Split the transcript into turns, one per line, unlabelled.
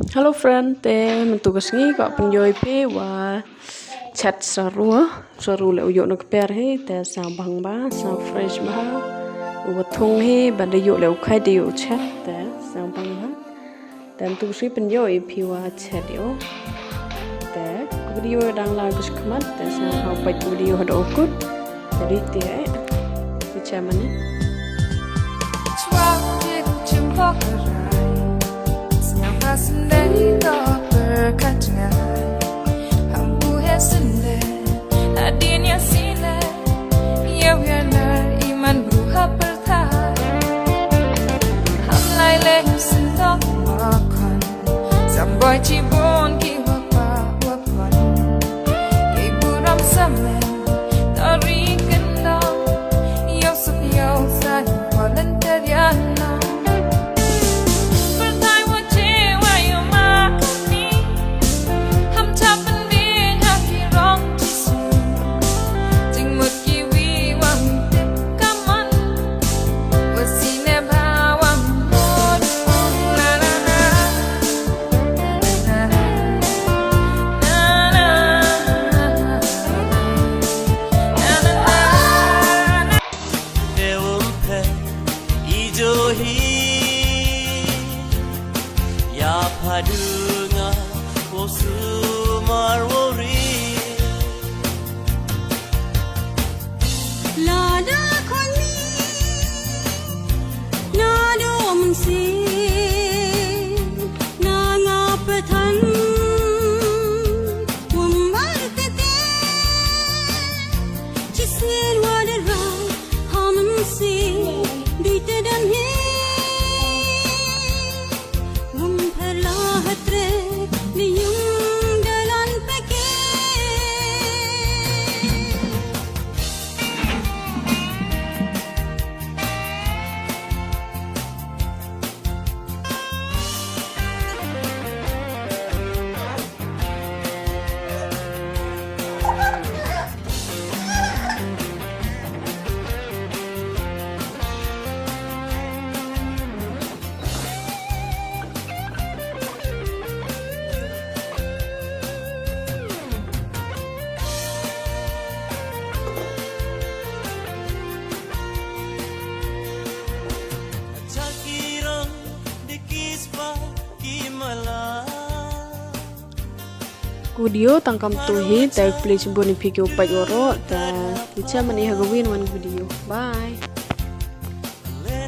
Hello friend, mentugas ni kau penjoi pe wa chat saru le uyo no kper he te sang bang ba sang fresh ba wa thong he ban de yo le khai de yo chat te sang bang ba dan tu si penjoi pi wa chat yo te video dang la kus kmat te sang ha pa video do kut jadi te bicara mana
Sendiri tak berkata Hampu sendiri Adanya sila Ya biarlah iman beruha bertahan Hamlai leh sentak makan Sampai cibun kiwa pawapan Ibu ram samen Tari kendang Yau sup yau san Walan teriana
Ya padunga posumar wori
Lada koni Nado munsi Nanga petan Wumar tete Chisnir wadara Hamansi Duite dan he
video tangkam tuhi tak please boni video pa yoro ta bicara mani hagawin wan video bye.